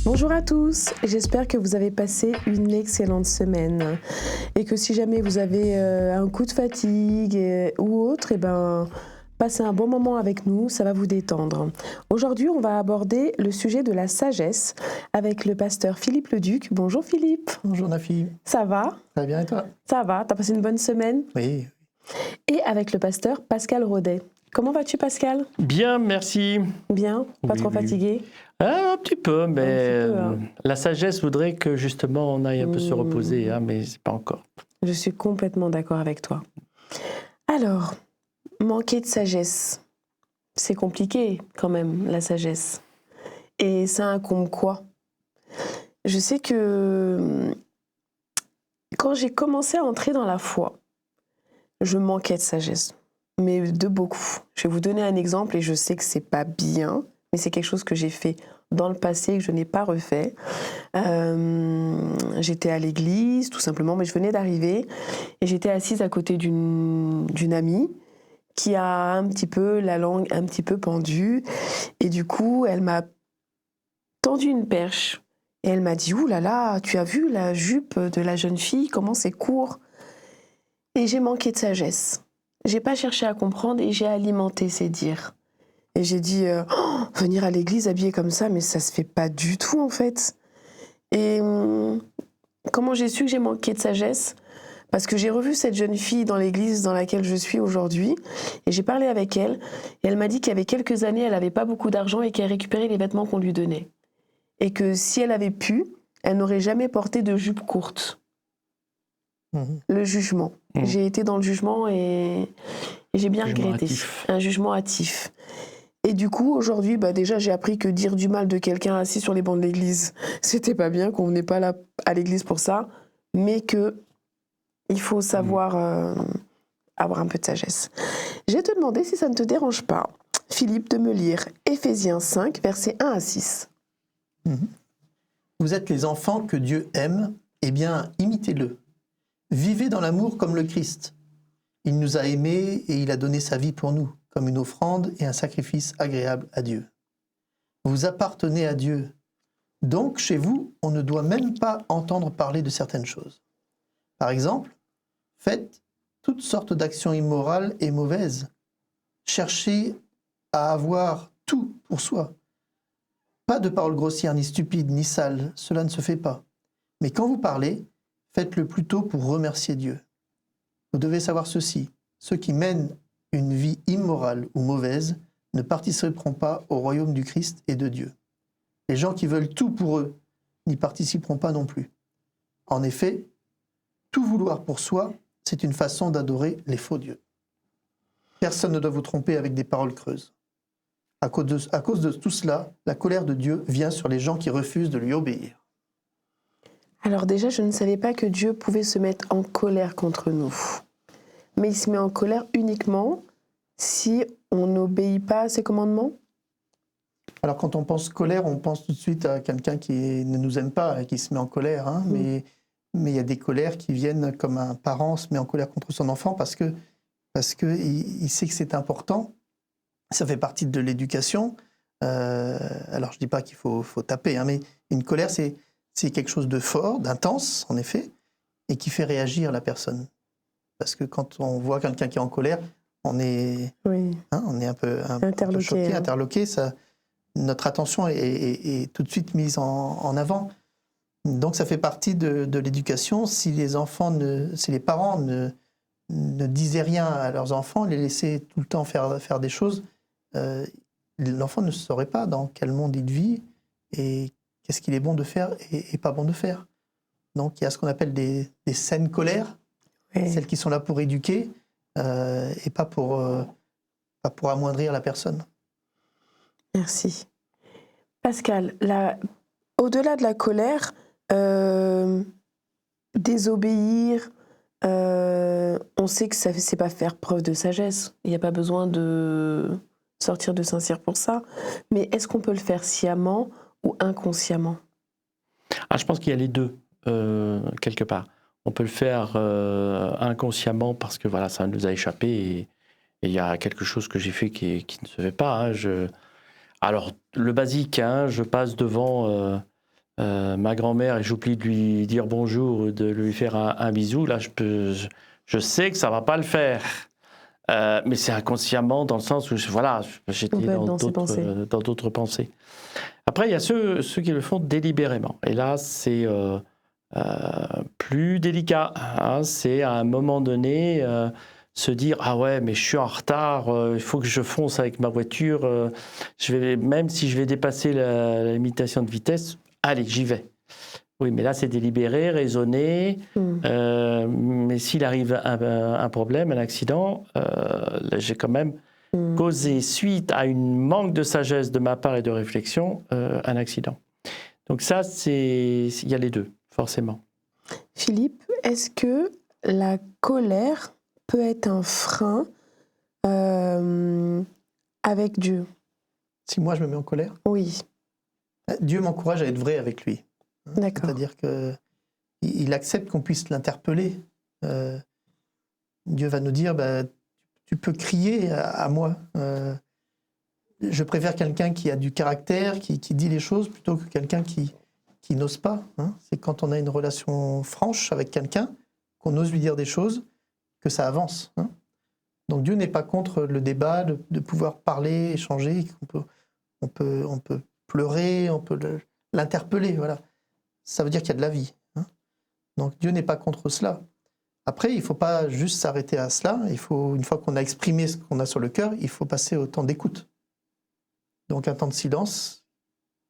Bonjour à tous, j'espère que vous avez passé une excellente semaine et que si jamais vous avez un coup de fatigue ou autre, passez un bon moment avec nous, ça va vous détendre. Aujourd'hui, on va aborder le sujet de la sagesse avec le pasteur Philippe Leduc. Bonjour Philippe. Bonjour Nafi. Ça va ? Très bien et toi ? Ça va, t'as passé une bonne semaine ? Oui. Et avec le pasteur Pascal Rodet. Comment vas-tu Pascal ? Bien, merci. Bien, pas trop fatigué ? Un petit peu, mais hein. La sagesse voudrait que justement on aille un peu se reposer, mais c'est pas encore. Je suis complètement d'accord avec toi. Alors, manquer de sagesse, c'est compliqué quand même, la sagesse. Et ça incombe quoi ? Je sais que quand j'ai commencé à entrer dans la foi, je manquais de sagesse, mais de beaucoup. Je vais vous donner un exemple et je sais que c'est pas bien, mais c'est quelque chose que j'ai fait dans le passé et que je n'ai pas refait. J'étais à l'église, tout simplement, mais je venais d'arriver et j'étais assise à côté d'une amie qui a un petit peu la langue un petit peu pendue et du coup, elle m'a tendu une perche et elle m'a dit « Ouh là là, tu as vu la jupe de la jeune fille, comment c'est court ?» Et j'ai manqué de sagesse. J'ai pas cherché à comprendre et j'ai alimenté ses dires. Et j'ai dit venir à l'église habillée comme ça, mais ça se fait pas du tout en fait. Et comment j'ai su que j'ai manqué de sagesse ? Parce que j'ai revu cette jeune fille dans l'église dans laquelle je suis aujourd'hui et j'ai parlé avec elle et elle m'a dit qu'il y avait quelques années, elle n'avait pas beaucoup d'argent et qu'elle récupérait les vêtements qu'on lui donnait. Et que si elle avait pu, elle n'aurait jamais porté de jupe courte. Le jugement. J'ai été dans le jugement et j'ai bien regretté. Un jugement hâtif. Et du coup, aujourd'hui, déjà, j'ai appris que dire du mal de quelqu'un assis sur les bancs de l'église, c'était pas bien, qu'on venait pas là à l'église pour ça, mais que il faut savoir avoir un peu de sagesse. Je vais te demander, si ça ne te dérange pas, Philippe, de me lire Éphésiens 5, versets 1 à 6. Vous êtes les enfants que Dieu aime, eh bien, imitez-le. Vivez dans l'amour comme le Christ. Il nous a aimés et il a donné sa vie pour nous, comme une offrande et un sacrifice agréable à Dieu. Vous appartenez à Dieu. Donc, chez vous, on ne doit même pas entendre parler de certaines choses. Par exemple, faites toutes sortes d'actions immorales et mauvaises. Cherchez à avoir tout pour soi. Pas de paroles grossières, ni stupides, ni sales, cela ne se fait pas. Mais quand vous parlez, faites-le plutôt pour remercier Dieu. Vous devez savoir ceci, ceux qui mènent une vie immorale ou mauvaise ne participeront pas au royaume du Christ et de Dieu. Les gens qui veulent tout pour eux n'y participeront pas non plus. En effet, tout vouloir pour soi, c'est une façon d'adorer les faux dieux. Personne ne doit vous tromper avec des paroles creuses. À cause de tout cela, la colère de Dieu vient sur les gens qui refusent de lui obéir. Alors déjà, je ne savais pas que Dieu pouvait se mettre en colère contre nous. Mais il se met en colère uniquement si on n'obéit pas à ses commandements. Alors quand on pense colère, on pense tout de suite à quelqu'un qui ne nous aime pas et qui se met en colère. Mais il y a des colères qui viennent comme un parent se met en colère contre son enfant parce que il sait que c'est important. Ça fait partie de l'éducation. Alors je dis pas qu'il faut taper, mais une colère c'est quelque chose de fort, d'intense en effet, et qui fait réagir la personne. Parce que quand on voit quelqu'un qui est en colère, on est un peu choqué, interloqué. Notre attention est tout de suite mise en avant. Donc ça fait partie de l'éducation. Si les parents ne disaient rien à leurs enfants, les laissaient tout le temps faire des choses, l'enfant ne saurait pas dans quel monde il vit et qu'est-ce qu'il est bon de faire et pas bon de faire. Donc il y a ce qu'on appelle des saines colères, celles qui sont là pour éduquer et pas pour amoindrir la personne. Merci. Pascal, au-delà de la colère, désobéir, on sait que c'est pas faire preuve de sagesse. Il n'y a pas besoin de sortir de Saint-Cyr pour ça. Mais est-ce qu'on peut le faire sciemment ou inconsciemment ? Je pense qu'il y a les deux, quelque part. On peut le faire inconsciemment parce que voilà, ça nous a échappé et il y a quelque chose que j'ai fait qui ne se fait pas. Alors, le basique, je passe devant ma grand-mère et j'oublie de lui dire bonjour ou de lui faire un bisou, là, je sais que ça ne va pas le faire. Mais c'est inconsciemment dans le sens où j'étais dans d'autres pensées. Après, il y a ceux qui le font délibérément. Et là, c'est plus délicat. Hein. C'est à un moment donné se dire « Ah ouais, mais je suis en retard, il faut que je fonce avec ma voiture. Même si je vais dépasser la limitation de vitesse, allez, j'y vais. » Oui, mais là, c'est délibéré, raisonné. Mais s'il arrive un problème, un accident, là, j'ai quand même causé, suite à une manque de sagesse de ma part et de réflexion, un accident. Donc ça, il y a les deux, forcément. Philippe, est-ce que la colère peut être un frein avec Dieu? Si moi, je me mets en colère? Oui. Dieu m'encourage à être vrai avec lui. D'accord. C'est-à-dire qu'il accepte qu'on puisse l'interpeller. Dieu va nous dire, tu peux crier à moi. Je préfère quelqu'un qui a du caractère, qui dit les choses, plutôt que quelqu'un qui n'ose pas. Hein. C'est quand on a une relation franche avec quelqu'un, qu'on ose lui dire des choses, que ça avance. Hein. Donc Dieu n'est pas contre le débat, de pouvoir parler, échanger, on peut pleurer, on peut l'interpeller, voilà. Ça veut dire qu'il y a de la vie. Hein. Donc Dieu n'est pas contre cela. Après, il ne faut pas juste s'arrêter à cela. Une fois qu'on a exprimé ce qu'on a sur le cœur, il faut passer au temps d'écoute. Donc un temps de silence.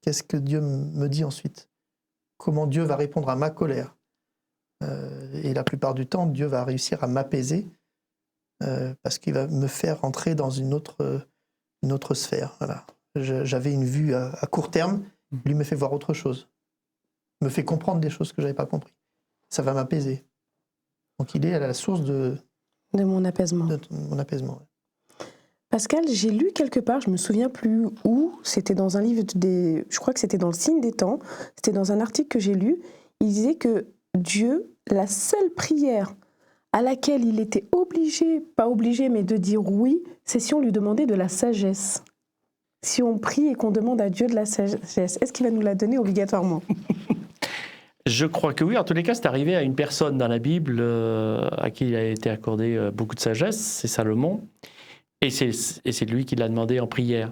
Qu'est-ce que Dieu me dit ensuite? Comment Dieu va répondre à ma colère? Et la plupart du temps, Dieu va réussir à m'apaiser parce qu'il va me faire entrer dans une autre sphère. Voilà. J'avais une vue à court terme, lui me fait voir autre chose. Me fait comprendre des choses que je n'avais pas compris. Ça va m'apaiser. Donc il est à la source de mon apaisement. De mon apaisement. Pascal, j'ai lu quelque part, je me souviens plus où, c'était dans un livre, je crois que c'était dans le Signe des Temps, c'était dans un article que j'ai lu, il disait que Dieu, la seule prière à laquelle il était obligé, pas obligé, mais de dire oui, c'est si on lui demandait de la sagesse. Si on prie et qu'on demande à Dieu de la sagesse, est-ce qu'il va nous la donner obligatoirement? Je crois que oui. En tous les cas, c'est arrivé à une personne dans la Bible à qui il a été accordé beaucoup de sagesse, c'est Salomon. Et c'est lui qui l'a demandé en prière.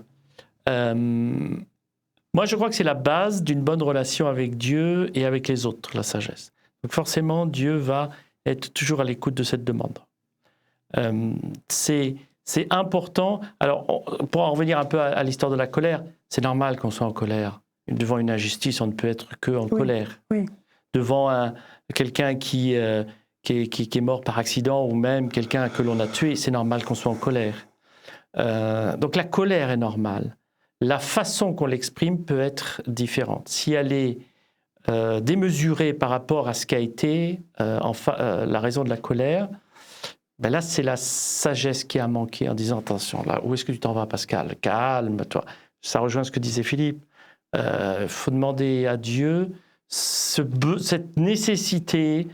Moi, je crois que c'est la base d'une bonne relation avec Dieu et avec les autres, la sagesse. Donc forcément, Dieu va être toujours à l'écoute de cette demande. C'est important. Alors, pour en revenir un peu à l'histoire de la colère, c'est normal qu'on soit en colère. Devant une injustice, on ne peut être que en colère. Oui. Devant quelqu'un qui est mort par accident ou même quelqu'un que l'on a tué, c'est normal qu'on soit en colère. Donc la colère est normale. La façon qu'on l'exprime peut être différente. Si elle est démesurée par rapport à ce qu'a été la raison de la colère, ben là c'est la sagesse qui a manqué en disant attention, là, où est-ce que tu t'en vas, Pascal? Calme-toi. Ça rejoint ce que disait Philippe. Faut demander à Dieu cette nécessité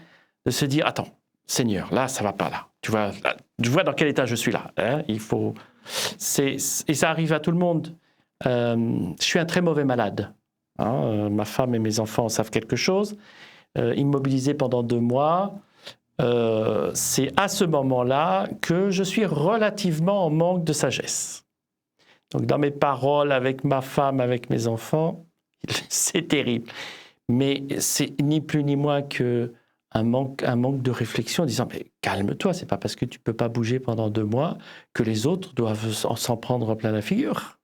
de se dire attends, Seigneur, là ça va pas là. Tu vois dans quel état je suis là. Hein, il faut. Et ça arrive à tout le monde. Je suis un très mauvais malade. Hein, ma femme et mes enfants savent quelque chose. Immobilisé pendant 2 mois. C'est à ce moment-là que je suis relativement en manque de sagesse. Donc dans mes paroles avec ma femme, avec mes enfants, c'est terrible. Mais c'est ni plus ni moins qu'un manque de réflexion en disant mais calme-toi, c'est pas parce que tu peux pas bouger pendant 2 mois que les autres doivent s'en prendre plein la figure.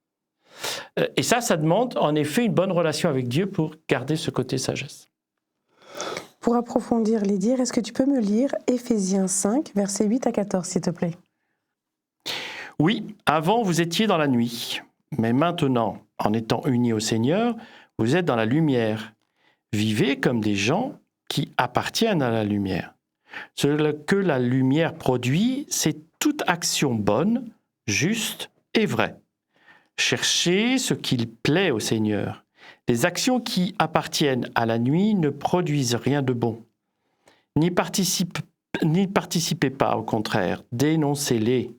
Et ça demande en effet une bonne relation avec Dieu pour garder ce côté sagesse. Pour approfondir les dires, est-ce que tu peux me lire Éphésiens 5, versets 8 à 14, s'il te plaît? Oui, avant vous étiez dans la nuit, mais maintenant, en étant unis au Seigneur, vous êtes dans la lumière. Vivez comme des gens qui appartiennent à la lumière. Ce que la lumière produit, c'est toute action bonne, juste et vraie. Cherchez ce qu'il plaît au Seigneur. Les actions qui appartiennent à la nuit ne produisent rien de bon. N'y participez pas, au contraire, dénoncez-les.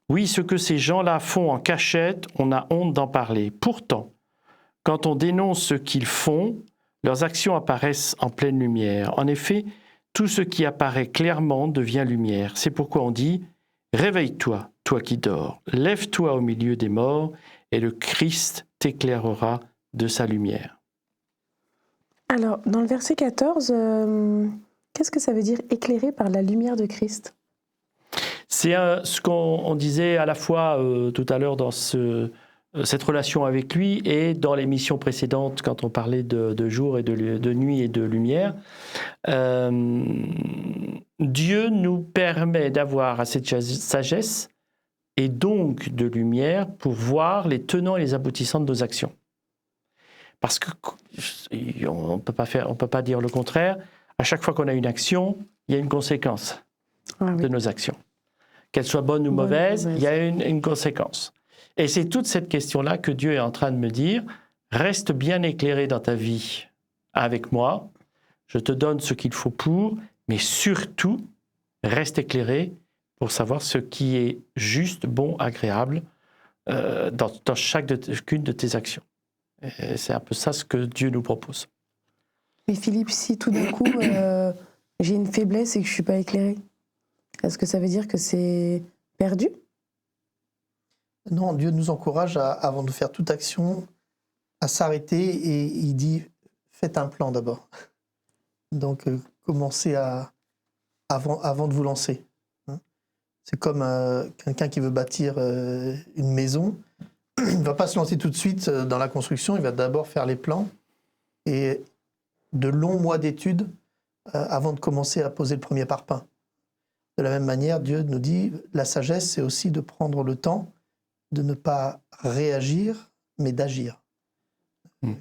Oui, ce que ces gens-là font en cachette, on a honte d'en parler. Pourtant, quand on dénonce ce qu'ils font, leurs actions apparaissent en pleine lumière. En effet, tout ce qui apparaît clairement devient lumière. C'est pourquoi on dit « Réveille-toi, toi qui dors, lève-toi au milieu des morts, et le Christ t'éclairera de sa lumière. » Alors, dans le verset 14, qu'est-ce que ça veut dire éclairé par la lumière de Christ ? C'est ce qu'on disait à la fois tout à l'heure dans cette relation avec lui et dans l'émission précédente quand on parlait de jour et de nuit et de lumière. Dieu nous permet d'avoir assez de sagesse et donc de lumière pour voir les tenants et les aboutissants de nos actions. Parce qu'on ne peut pas dire le contraire. À chaque fois qu'on a une action, il y a une conséquence de nos actions. Qu'elle soit bonne ou mauvaise, il y a une conséquence. Et c'est toute cette question-là que Dieu est en train de me dire, reste bien éclairé dans ta vie avec moi, je te donne ce qu'il faut pour, mais surtout, reste éclairé pour savoir ce qui est juste, bon, agréable dans chacune de tes actions. Et c'est un peu ça ce que Dieu nous propose. Mais Philippe, si tout d'un coup, j'ai une faiblesse et que je ne suis pas éclairé, est-ce que ça veut dire que c'est perdu ? Non, Dieu nous encourage, avant de faire toute action, à s'arrêter et il dit « faites un plan d'abord ». Donc, commencez avant de vous lancer. C'est comme quelqu'un qui veut bâtir une maison. Il ne va pas se lancer tout de suite dans la construction, il va d'abord faire les plans et de longs mois d'études avant de commencer à poser le premier parpaing. De la même manière, Dieu nous dit, la sagesse, c'est aussi de prendre le temps de ne pas réagir, mais d'agir.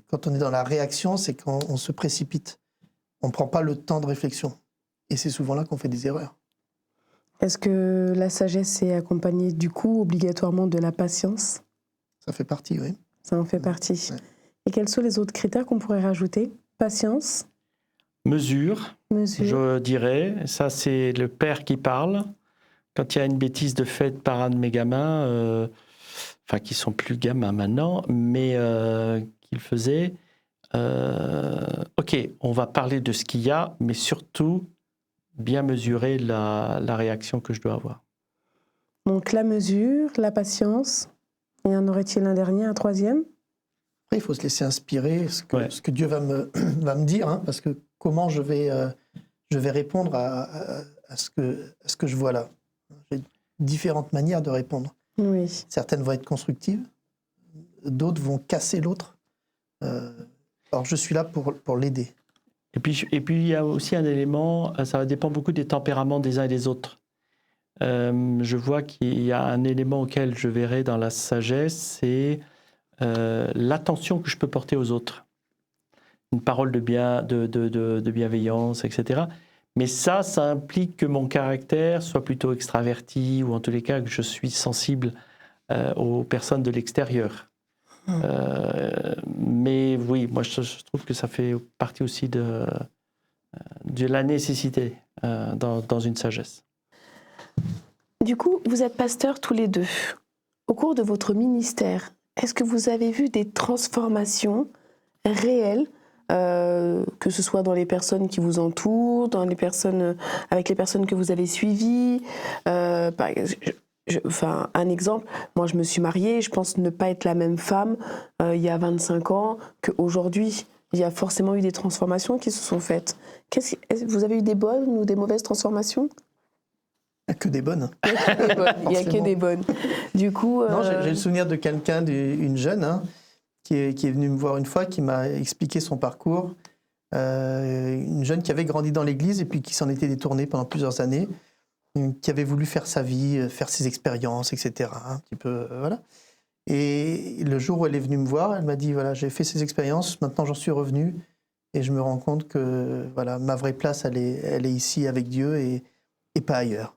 Quand on est dans la réaction, c'est quand on se précipite. On ne prend pas le temps de réflexion. Et c'est souvent là qu'on fait des erreurs. Est-ce que la sagesse est accompagnée, du coup, obligatoirement de la patience ? Ça fait partie, oui. Ça en fait partie. Ouais. Et quels sont les autres critères qu'on pourrait rajouter ? Patience ? Mesure, je dirais. Ça, c'est le père qui parle. Quand il y a une bêtise de faite par un de mes gamins, enfin, qui sont plus gamins maintenant, mais qu'il faisait, ok, on va parler de ce qu'il y a, mais surtout, bien mesurer la réaction que je dois avoir. Donc, la mesure, la patience, et en aurait-il un dernier, un troisième ? Après, il faut se laisser inspirer ce que Dieu va me dire, hein, parce que comment je vais répondre à ce que je vois là. J'ai différentes manières de répondre. Oui. Certaines vont être constructives, d'autres vont casser l'autre. Alors, je suis là pour l'aider. Et puis, il y a aussi un élément, ça dépend beaucoup des tempéraments des uns et des autres. Je vois qu'il y a un élément auquel je verrai dans la sagesse, c'est l'attention que je peux porter aux autres. Une parole de bienveillance, etc. Mais ça implique que mon caractère soit plutôt extraverti, ou en tous les cas que je suis sensible aux personnes de l'extérieur. Mais oui, moi je trouve que ça fait partie aussi de la nécessité dans une sagesse. Du coup, vous êtes pasteurs tous les deux. Au cours de votre ministère, est-ce que vous avez vu des transformations réelles, que ce soit dans les personnes qui vous entourent, avec les personnes que vous avez suivies un exemple, moi je me suis mariée, je pense ne pas être la même femme il y a 25 ans qu'aujourd'hui. Il y a forcément eu des transformations qui se sont faites. Vous avez eu des bonnes ou des mauvaises transformations ? Il n'y a que des bonnes. Il n'y a que des bonnes. Du coup, non, j'ai le souvenir de quelqu'un, une jeune, qui est venue me voir une fois, qui m'a expliqué son parcours. Une jeune qui avait grandi dans l'église et puis qui s'en était détournée pendant plusieurs années, qui avait voulu faire sa vie, faire ses expériences, etc. Un petit peu, voilà. Et le jour où elle est venue me voir, elle m'a dit, voilà, j'ai fait ces expériences, maintenant j'en suis revenu et je me rends compte que voilà, ma vraie place, elle est ici avec Dieu et pas ailleurs.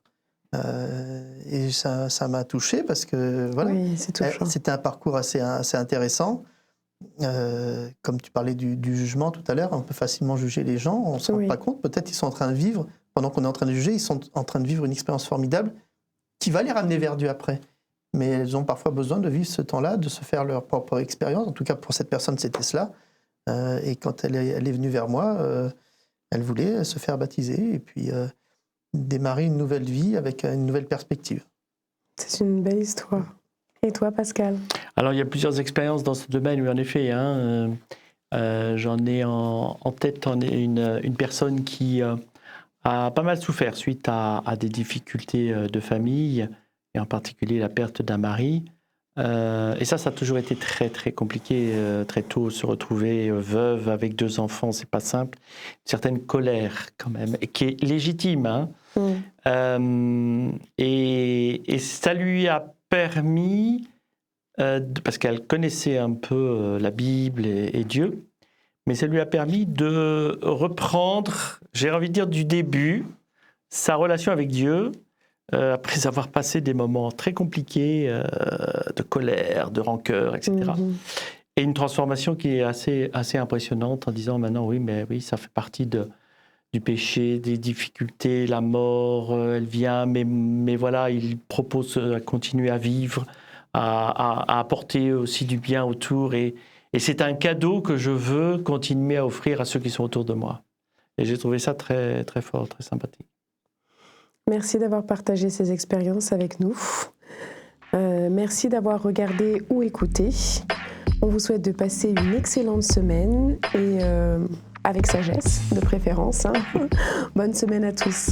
Et ça m'a touché parce que voilà, oui, c'est touchant. C'était un parcours assez intéressant. Comme tu parlais du jugement tout à l'heure, on peut facilement juger les gens, on ne se rend pas compte, peut-être ils sont en train de vivre, pendant qu'on est en train de juger, ils sont en train de vivre une expérience formidable qui va les ramener vers Dieu après. Mais elles ont parfois besoin de vivre ce temps-là, de se faire leur propre expérience. En tout cas, pour cette personne, c'était cela. Et quand elle est venue vers moi, elle voulait se faire baptiser et puis démarrer une nouvelle vie avec une nouvelle perspective. C'est une belle histoire. Et toi, Pascal? Alors, il y a plusieurs expériences dans ce domaine, oui, en effet. J'en ai en tête une personne qui a pas mal souffert suite à des difficultés de famille, et en particulier la perte d'un mari. Et ça a toujours été très, très compliqué. Très tôt, se retrouver veuve avec 2 enfants, c'est pas simple. Une certaine colère, quand même, et qui est légitime. Hein. Et ça lui a permis, parce qu'elle connaissait un peu la Bible et Dieu, mais ça lui a permis de reprendre, j'ai envie de dire du début, sa relation avec Dieu, après avoir passé des moments très compliqués de colère, de rancœur, etc. Et une transformation qui est assez impressionnante en disant maintenant, oui, ça fait partie du péché, des difficultés, la mort, elle vient, mais voilà, il propose de continuer à vivre, à apporter aussi du bien autour. Et c'est un cadeau que je veux continuer à offrir à ceux qui sont autour de moi. Et j'ai trouvé ça très, très fort, très sympathique. Merci d'avoir partagé ces expériences avec nous. Merci d'avoir regardé ou écouté. On vous souhaite de passer une excellente semaine et avec sagesse de préférence. Bonne semaine à tous.